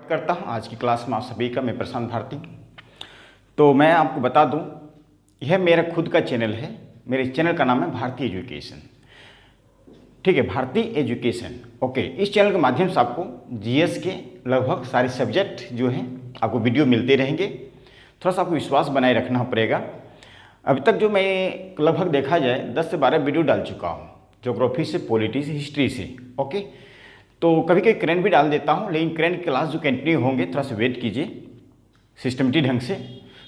करता हूं आज की क्लास में आप सभी का। मैं प्रशांत भारती। तो मैं आपको बता दूं, यह मेरा खुद का चैनल है। मेरे चैनल का नाम है भारतीय एजुकेशन। ठीक है, भारतीय एजुकेशन। ओके, इस चैनल के माध्यम से आपको जीएस के लगभग सारे सब्जेक्ट जो हैं आपको वीडियो मिलते रहेंगे। थोड़ा सा आपको विश्वास बनाए रखना पड़ेगा। अभी तक जो मैं लगभग देखा जाए 10 से 12 वीडियो डाल चुका हूँ, ज्योग्राफी से, पॉलिटी से, हिस्ट्री से। ओके, तो कभी कभी करंट भी डाल देता हूँ, लेकिन करंट क्लास जो कंटिन्यू होंगे थोड़ा सा वेट कीजिए सिस्टमेटिक ढंग से।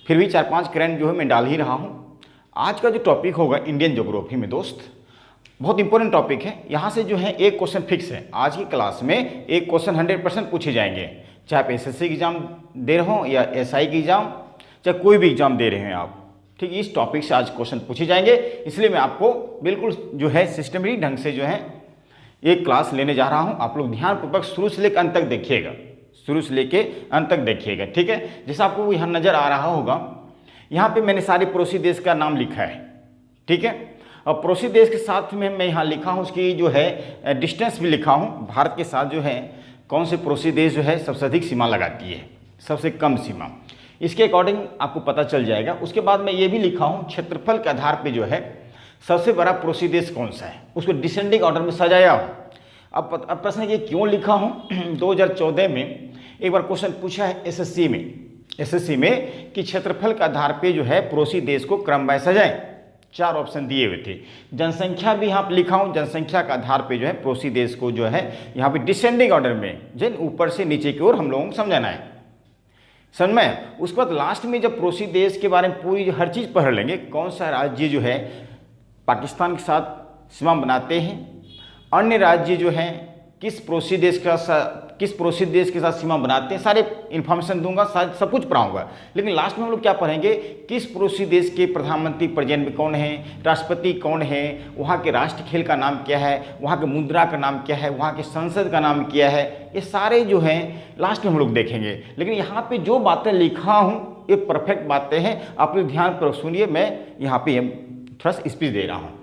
फिर भी 4-5 करंट जो है मैं डाल ही रहा हूँ। आज का जो टॉपिक होगा इंडियन ज्योग्राफी में दोस्त, बहुत इंपॉर्टेंट टॉपिक है। यहाँ से जो है एक क्वेश्चन फिक्स है। आज की क्लास में एक क्वेश्चन 100% पूछे जाएंगे, चाहे आप एसएससी की एग्जाम दे रहे हो या एसआई की एग्जाम, चाहे कोई भी एग्जाम दे रहे हैं आप। ठीक, इस टॉपिक से आज क्वेश्चन पूछे जाएंगे, इसलिए मैं आपको बिल्कुल जो है सिस्टमेटिक ढंग से जो है एक क्लास लेने जा रहा हूँ। आप लोग ध्यानपूर्वक शुरू से लेकर अंत तक देखिएगा, शुरू से लेके अंत तक देखिएगा। ठीक है, जैसा आपको यहाँ नजर आ रहा होगा, यहाँ पे मैंने सारे पड़ोसी देश का नाम लिखा है। ठीक है, और पड़ोसी देश के साथ में मैं यहाँ लिखा हूँ उसकी जो है डिस्टेंस भी लिखा हूँ। भारत के साथ जो है कौन से पड़ोसी देश जो है सबसे अधिक सीमा लगाती है, सबसे कम सीमा, इसके अकॉर्डिंग आपको पता चल जाएगा। उसके बाद मैं ये भी लिखा हूँ क्षेत्रफल के आधार पर जो है सबसे बड़ा पड़ोसी देश कौन सा है, उसको डिसेंडिंग ऑर्डर में सजाया हूँ। अब प्रश्न ये क्यों लिखा हूँ 2014 में एक बार क्वेश्चन पूछा है एसएससी में कि क्षेत्रफल के आधार पे जो है पड़ोसी देश को क्रमवार सजाएं। 4 ऑप्शन दिए हुए थे। जनसंख्या भी यहाँ पे लिखा हूँ, जनसंख्या के आधार पे जो है पड़ोसी देश को जो है यहाँ पे डिसेंडिंग ऑर्डर में, जिन ऊपर से नीचे की ओर हम लोगों को समझाना है। समझ में? उसके बाद लास्ट में जब पड़ोसी देश के बारे में पूरी हर चीज़ पढ़ लेंगे, कौन सा राज्य जो है पाकिस्तान के साथ सीमा बनाते हैं, अन्य राज्य जो हैं किस पड़ोसी देश के साथ सीमा बनाते हैं, सारे इन्फॉर्मेशन दूंगा, सब कुछ पढ़ाऊंगा। लेकिन लास्ट में हम लोग क्या पढ़ेंगे, किस पड़ोसी देश के प्रधानमंत्री प्रेजेंट में कौन है, राष्ट्रपति कौन है, वहाँ के राष्ट्र खेल का नाम क्या है, वहाँ के मुद्रा का नाम क्या है, वहाँ के संसद का नाम क्या है, ये सारे जो हैं लास्ट में हम लोग देखेंगे। लेकिन यहाँ पर जो बातें लिखा हूँ ये परफेक्ट बातें हैं, आप लोग ध्यान सुनिए। मैं यहाँ पर थोड़ा सा स्पीच दे रहा हूँ।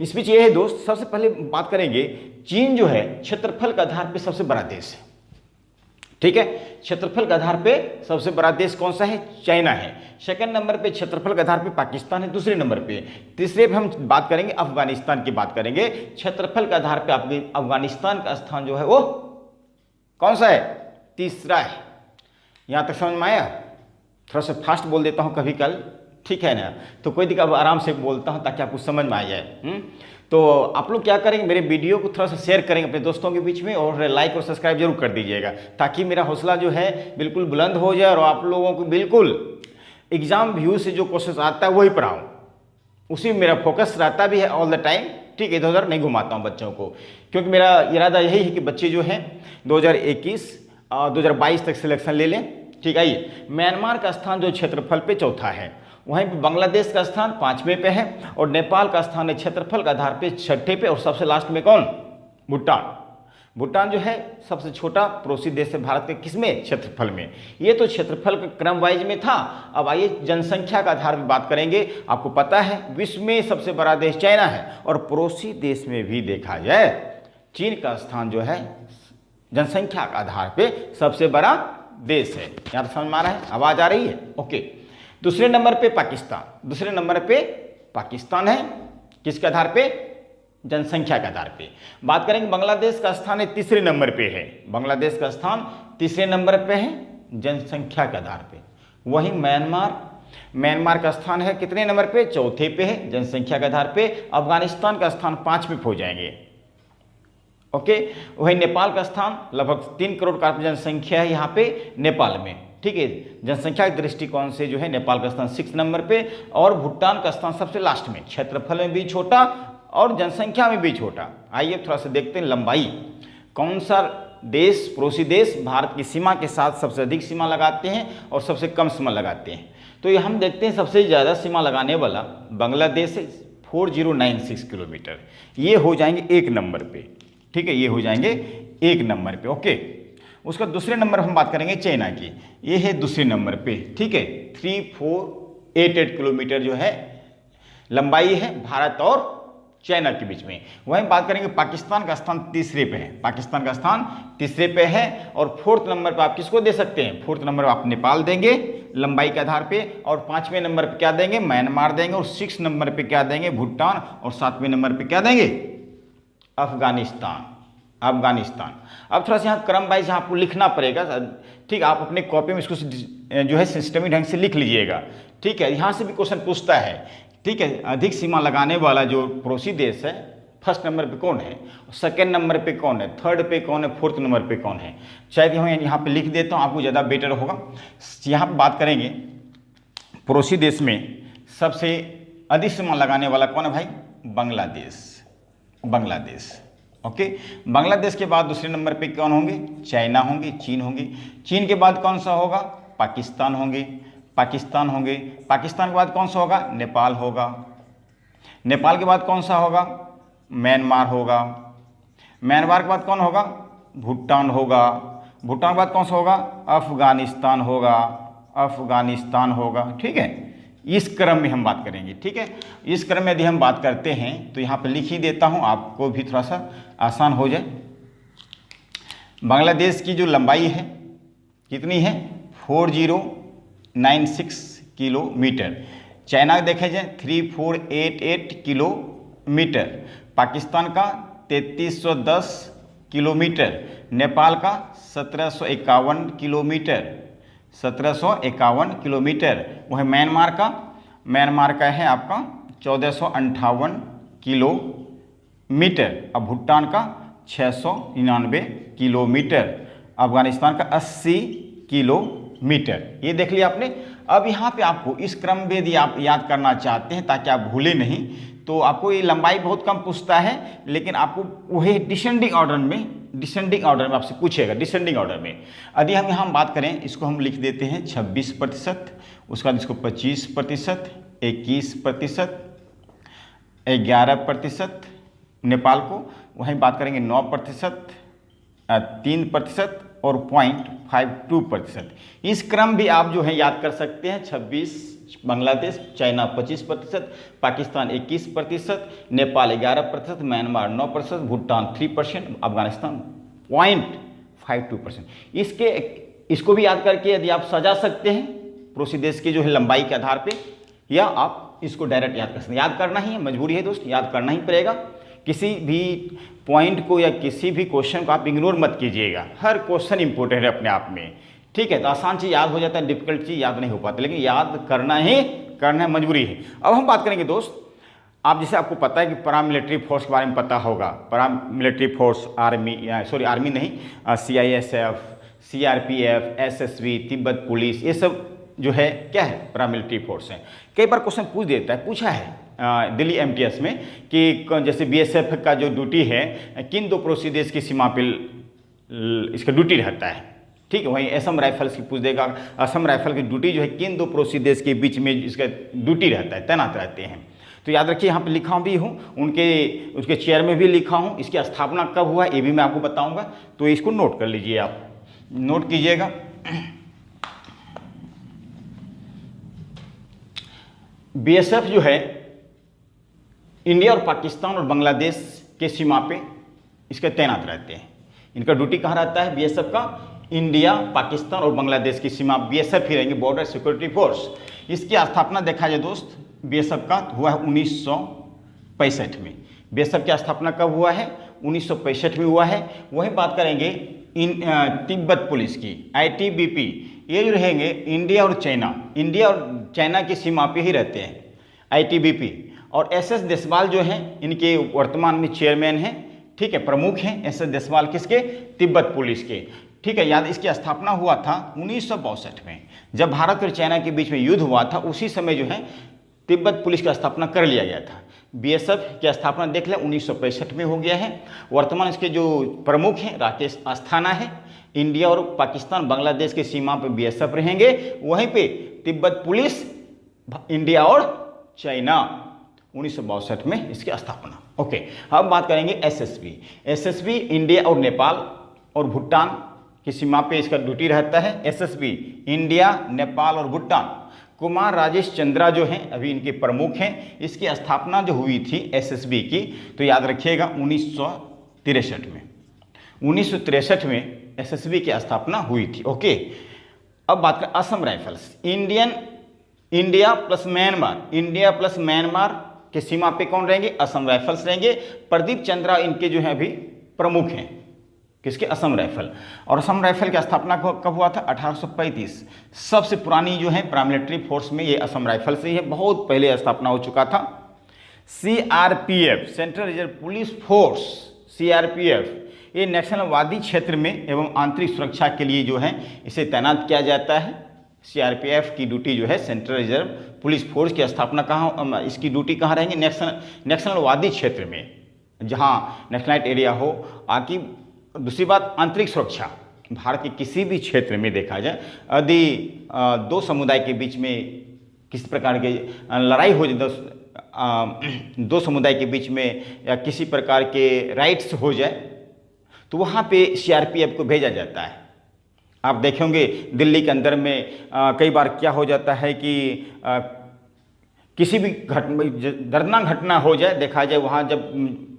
स्पीच ये है दोस्त, सबसे पहले बात करेंगे, चीन जो है क्षेत्रफल के आधार पे सबसे बड़ा देश है। ठीक है, क्षेत्रफल के आधार पे सबसे बड़ा देश कौन सा है? चाइना है। सेकंड नंबर पे क्षेत्रफल के आधार पे पाकिस्तान है, दूसरे नंबर पे। तीसरे पे हम बात करेंगे अफगानिस्तान की बात करेंगे। क्षेत्रफल के आधार पे आपके अफगानिस्तान का स्थान जो है वो कौन सा है? तीसरा है। यहां तक समझ में आया? थोड़ा सा फास्ट बोल देता हूं कभी कल, ठीक है ना, तो कोई दिक्कत, अब आराम से बोलता हूं ताकि आपको समझ में आ जाए। तो आप लोग क्या करेंगे, मेरे वीडियो को थोड़ा सा शेयर करेंगे अपने दोस्तों के बीच में, और लाइक और सब्सक्राइब जरूर कर दीजिएगा, ताकि मेरा हौसला जो है बिल्कुल बुलंद हो जाए और आप लोगों को बिल्कुल एग्जाम व्यू से जो क्वेश्चन आता है वही पढ़ाऊँ, उसी में मेरा फोकस रहता भी है ऑल द टाइम। ठीक है, इधर उधर नहीं घुमाता हूँ बच्चों को, क्योंकि मेरा इरादा यही है कि बच्चे जो हैं 2021-2022 तक सिलेक्शन ले लें। ठीक है, आइए, म्यांमार का स्थान जो क्षेत्रफल पे चौथा है, वहीं पे बांग्लादेश का स्थान 5वें पे है, और नेपाल का स्थान है क्षेत्रफल के आधार पे 6ठे पे, और सबसे लास्ट में कौन? भूटान। भूटान जो है सबसे छोटा पड़ोसी देश है भारत के, किसमें? क्षेत्रफल में। ये तो क्षेत्रफल के क्रम वाइज में था। अब आइए जनसंख्या का आधार पर बात करेंगे। आपको पता है विश्व में सबसे बड़ा देश चाइना है, और पड़ोसी देश में भी देखा जाए चीन का स्थान जो है जनसंख्या के आधार पर सबसे बड़ा देश है। यहाँ समझ में आ रहा है? आवाज आ रही है? ओके। दूसरे नंबर पे पाकिस्तान, दूसरे नंबर पे पाकिस्तान है, किसके आधार पे? जनसंख्या के आधार पे। बात करेंगे बांग्लादेश का स्थान है तीसरे नंबर पे है, बांग्लादेश का स्थान तीसरे नंबर पे है जनसंख्या के आधार पे। वहीं म्यांमार का स्थान है कितने नंबर पे? चौथे पे है जनसंख्या के आधार पे। अफगानिस्तान का स्थान 5वें पे हो जाएंगे। ओके, वहीं नेपाल का स्थान लगभग 3 करोड़ का जनसंख्या है यहाँ पे नेपाल में। ठीक है, जनसंख्या के दृष्टिकोण से जो है नेपाल का स्थान 6 नंबर पे, और भूटान का स्थान सबसे लास्ट में, क्षेत्रफल में भी छोटा और जनसंख्या में भी छोटा। आइए थोड़ा सा देखते हैं लंबाई, कौन सा देश, पड़ोसी देश भारत की सीमा के साथ सबसे अधिक सीमा लगाते हैं और सबसे कम सीमा लगाते हैं। तो ये हम देखते हैं सबसे ज़्यादा सीमा लगाने वाला बांग्लादेश है, 4096 किलोमीटर, ये हो जाएंगे 1 नंबर पे। ठीक है, ये हो जाएंगे 1 नंबर पे। ओके, उसका दूसरे नंबर हम बात करेंगे चाइना की, ये है दूसरे नंबर पे। ठीक है, 3488 किलोमीटर जो है लंबाई है भारत और चाइना के बीच में। वहीं बात करेंगे पाकिस्तान का स्थान तीसरे पे है, पाकिस्तान का स्थान तीसरे पे है। और फोर्थ नंबर पे आप किसको दे सकते हैं, फोर्थ नंबर आप नेपाल देंगे लंबाई के आधार पे, और पांचवें नंबर पे क्या देंगे, म्यांमार देंगे, और 6 नंबर पे क्या देंगे, भूटान, और 7वें नंबर पे क्या देंगे, अफगानिस्तान। अफगानिस्तान। अब थोड़ा सा यहाँ क्रम वाइज आपको लिखना पड़ेगा, ठीक, आप अपने कॉपी में इसको जो है सिस्टमिक ढंग से लिख लीजिएगा, ठीक है। यहाँ से भी क्वेश्चन पूछता है, ठीक है। अधिक सीमा लगाने वाला जो पड़ोसी देश है, फर्स्ट नंबर पे कौन है, सेकंड नंबर पे कौन है, थर्ड पे कौन है, फोर्थ नंबर पे कौन है। शायद हम यहाँ पे लिख देता हूँ, आपको ज़्यादा बेटर होगा। यहाँ पे बात करेंगे पड़ोसी देश में सबसे अधिक सीमा लगाने वाला कौन है भाई, बांग्लादेश। बांग्लादेश, ओके। बांग्लादेश के बाद दूसरे नंबर पे कौन होंगे, चाइना होंगे, चीन होंगे। चीन के बाद कौन सा होगा, पाकिस्तान होंगे, पाकिस्तान होंगे। पाकिस्तान के बाद कौन सा होगा, नेपाल होगा। नेपाल के बाद कौन सा होगा, म्यांमार होगा। म्यांमार के बाद कौन होगा, भूटान होगा। भूटान के बाद कौन सा होगा, अफगानिस्तान होगा। अफगानिस्तान होगा, ठीक है। इस क्रम में हम बात करेंगे, ठीक है। इस क्रम में यदि हम बात करते हैं तो यहाँ पे लिख ही देता हूँ, आपको भी थोड़ा सा आसान हो जाए। बांग्लादेश की जो लंबाई है कितनी है, 4096 किलोमीटर। चाइना देखे जाए 3488 किलोमीटर। पाकिस्तान का 3310 किलोमीटर। नेपाल का 1751 किलोमीटर। 1751 किलोमीटर। वह म्यांमार का है आपका 1458 किलोमीटर। अब भूटान का 699 किलोमीटर। अफगानिस्तान का 80 किलोमीटर। ये देख लिया आपने। अब यहाँ पे आपको इस क्रम में यदि आप याद करना चाहते हैं ताकि आप भूलें नहीं, तो आपको ये लंबाई बहुत कम पूछता है, लेकिन आपको वही डिसेंडिंग ऑर्डर में आपसे पूछेगा, डिसेंडिंग ऑर्डर में। यदि हम यहाँ बात करें, इसको हम लिख देते हैं 26%, उसके बाद इसको 25%, 21%, 11%, नेपाल को वहीं बात करेंगे 9%, 3% और 0.52%। इस क्रम भी आप जो है याद कर सकते हैं। 26 बांग्लादेश, चाइना 25%, पाकिस्तान 21%, नेपाल 11%, म्यांमार 9%, भूटान 3%, अफगानिस्तान 0.52%। इसको भी याद करके यदि आप सजा सकते हैं पड़ोसी देश की जो है लंबाई के आधार पे, या आप इसको डायरेक्ट याद कर सकते हैं। याद करना ही है, मजबूरी है दोस्त, याद करना ही पड़ेगा। किसी भी पॉइंट को या किसी भी क्वेश्चन को आप इग्नोर मत कीजिएगा। हर क्वेश्चन इंपॉर्टेंट है अपने आप में, ठीक है। तो आसान चीज़ याद हो जाता है, डिफिकल्ट चीज़ याद नहीं हो पाती, लेकिन याद करना है, मजबूरी है। अब हम बात करेंगे दोस्त, आप जैसे आपको पता है कि पैरामिलिट्री फोर्स के बारे में पता होगा। पैरामिलिट्री फोर्स आर्मी नहीं, CISF, CRPF, SSB, Tibet police, ये सब जो है क्या है, पैरामिलिट्री फोर्स है। कई बार क्वेश्चन पूछा है दिल्ली MTS में कि जैसे BSF का जो ड्यूटी है किन दो पड़ोसी देश की सीमा पर इसका ड्यूटी रहता है, ठीक है। वहीं असम राइफल्स की पूछ देगा, असम राइफल की ड्यूटी जो है किन दो पड़ोसी देश के बीच में इसका ड्यूटी रहता है, तैनात रहते हैं। तो याद रखिए, यहाँ पे लिखा भी हूँ, उसके चेयर में भी लिखा हूँ। इसकी स्थापना कब हुआ ये भी मैं आपको बताऊँगा, तो इसको नोट कर लीजिए, आप नोट कीजिएगा। BSF जो है इंडिया और पाकिस्तान और बांग्लादेश के सीमा पे इसके तैनात रहते हैं। इनका ड्यूटी कहाँ रहता है BSF का, इंडिया, पाकिस्तान और बांग्लादेश की सीमा BSF ही रहेंगे, बॉर्डर सिक्योरिटी फोर्स। इसकी स्थापना देखा जाए दोस्त, BSF का हुआ है 1965 में। BSF की स्थापना कब हुआ है, 1965 में हुआ है। वहीं बात करेंगे तिब्बत पुलिस की, ITBP, ये जो रहेंगे इंडिया और चाइना की सीमा पे ही रहते हैं, ITBP। और SS देसवाल जो हैं इनके वर्तमान में चेयरमैन हैं, ठीक है, प्रमुख हैं SS देसवाल, किसके, तिब्बत पुलिस के, ठीक है। याद, इसकी स्थापना हुआ था 1962 में, जब भारत और चाइना के बीच में युद्ध हुआ था, उसी समय जो है तिब्बत पुलिस की स्थापना कर लिया गया था। BSF की स्थापना देख लें 1965 में हो गया है। वर्तमान इसके जो प्रमुख हैं राकेश अस्थाना है। इंडिया और पाकिस्तान बांग्लादेश की सीमा पर BSF रहेंगे, वहीं पे तिब्बत पुलिस इंडिया और चाइना, 1962 में इसकी स्थापना। ओके, अब बात करेंगे SSB इंडिया और नेपाल और भूटान की सीमा पे इसका ड्यूटी रहता है। SSB इंडिया, नेपाल और भूटान कुमार राजेश चंद्रा जो हैं अभी इनके प्रमुख हैं। इसकी स्थापना जो हुई थी एसएसबी की, तो याद रखिएगा 1963 में, 1963 में एसएसबी की स्थापना हुई थी। ओके, अब बात करें Assam rifles. India plus Myanmar के सीमा पे कौन रहेंगे? असम राइफल्स रहेंगे। प्रदीप चंद्रा इनके जो है अभी प्रमुख हैं, किसके? असम राइफल। और असम राइफल की स्थापना कब हुआ था? 1835। सबसे पुरानी जो है पैरामिलिट्री फोर्स में ये असम राइफल से ही है, बहुत पहले स्थापना हो चुका था। CRPF, central reserve police force, CRPF, ये नक्सलवादी क्षेत्र में एवं आंतरिक सुरक्षा के लिए जो है इसे तैनात किया जाता है। सीआरपीएफ की ड्यूटी जो है सेंट्रल रिजर्व पुलिस फोर्स की स्थापना कहाँ, इसकी ड्यूटी कहाँ रहेंगे? नक्सलवादी क्षेत्र में, जहाँ नक्सलाइट एरिया हो। आकि दूसरी बात, आंतरिक सुरक्षा, भारत के किसी भी क्षेत्र में देखा जाए, यदि दो समुदाय के बीच में किसी प्रकार की लड़ाई हो जाए, दो समुदाय के बीच में या किसी प्रकार के राइट्स हो जाए, तो वहाँ पे सीआरपीएफ को भेजा जाता है। आप देखेंगे दिल्ली के अंदर में कई बार क्या हो जाता है कि किसी भी दर्दनाक घटना हो जाए, देखा जाए, वहाँ जब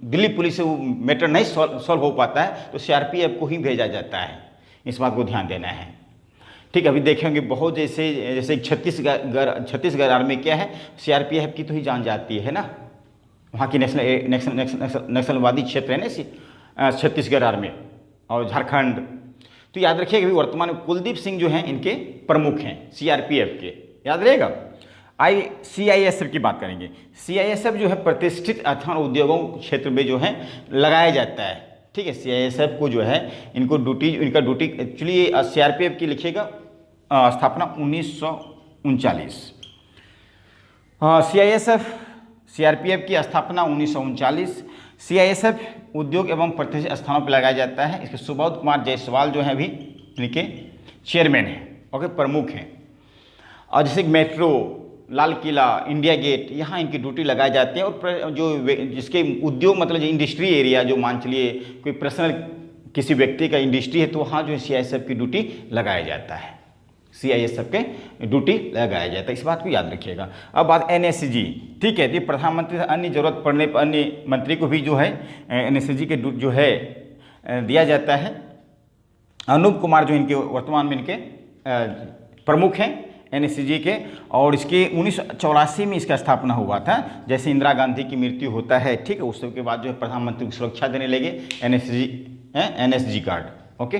दिल्ली पुलिस से वो मैटर नहीं सॉल्व हो पाता है तो सीआरपीएफ को ही भेजा जाता है। इस बात को ध्यान देना है, ठीक है। अभी देखेंगे बहुत जैसे छत्तीसगढ़ आर्मी क्या है, सीआरपीएफ की तो ही जान जाती है ना, वहाँ की नक्सलवादी क्षेत्र है ना छत्तीसगढ़ आर्मी और झारखंड। तो याद रखिएगा अभी वर्तमान में कुलदीप सिंह जो हैं इनके प्रमुख हैं सीआरपीएफ के, याद रहेगा। सीआईएसएफ की बात करेंगे। सीआईएसएफ जो है प्रतिष्ठित अथवा उद्योगों क्षेत्र में जो है लगाया जाता है, ठीक है। सीआईएसएफ को जो है इनका ड्यूटी एक्चुअली सीआरपीएफ की लिखिएगा स्थापना 1939। सीआरपीएफ की स्थापना 1939। सीआईएसएफ उद्योग एवं प्रतिष्ठित स्थानों पर लगाया जाता है। इसके सुबोध कुमार जायसवाल जो है अभी इनके चेयरमैन हैं, ओके, प्रमुख हैं। और जैसे metro, Lal Qila, India gate, यहाँ इनकी ड्यूटी लगाई जाती है। और जो जिसके उद्योग मतलब जो इंडस्ट्री एरिया, जो मान चलिए कोई पर्सनल किसी व्यक्ति का इंडस्ट्री है, तो वहाँ जो है सीआईएसएफ की ड्यूटी लगाया जाता है, सीआईएसएफ के ड्यूटी लगाया जाता है। इस बात को याद रखिएगा। अब बात एनएसजी, ठीक है। तो प्रधानमंत्री से अन्य जरूरत पड़ने पर अन्य मंत्री को भी जो है एनएसजी के जो है दिया जाता है। अनूप कुमार जो इनके वर्तमान में इनके प्रमुख हैं एनएसजी के। और इसके 1984 में इसका स्थापना हुआ था। जैसे इंदिरा गांधी की मृत्यु होता है, ठीक है, उसके बाद जो है प्रधानमंत्री को सुरक्षा देने लगे एनएसजी कार्ड, ओके।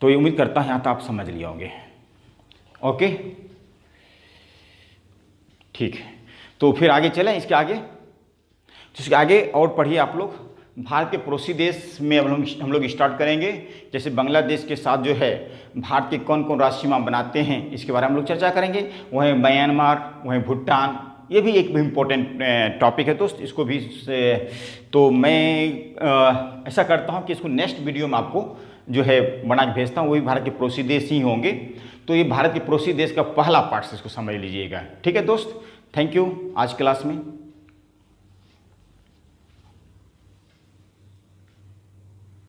तो ये उम्मीद करता हूँ यहाँ तो आप समझ लिए होंगे, ओके, ठीक है। तो फिर आगे चलें, इसके आगे और पढ़िए आप लोग। भारत के पड़ोसी देश में अब हम लोग स्टार्ट करेंगे। जैसे बांग्लादेश के साथ जो है भारत के कौन कौन राष्ट्र सीमा बनाते हैं, इसके बारे में हम लोग चर्चा करेंगे। वहीं म्यांमार, वहीं भूटान, ये भी एक इम्पोर्टेंट टॉपिक है दोस्त, इसको भी तो मैं ऐसा करता हूँ कि इसको नेक्स्ट वीडियो में आपको जो है बना के भेजता हूँ। वही भारत के पड़ोसी देश ही होंगे। तो ये भारत के पड़ोसी देश का पहला पार्ट से इसको समझ लीजिएगा, ठीक है दोस्त। थैंक यू आज क्लास में।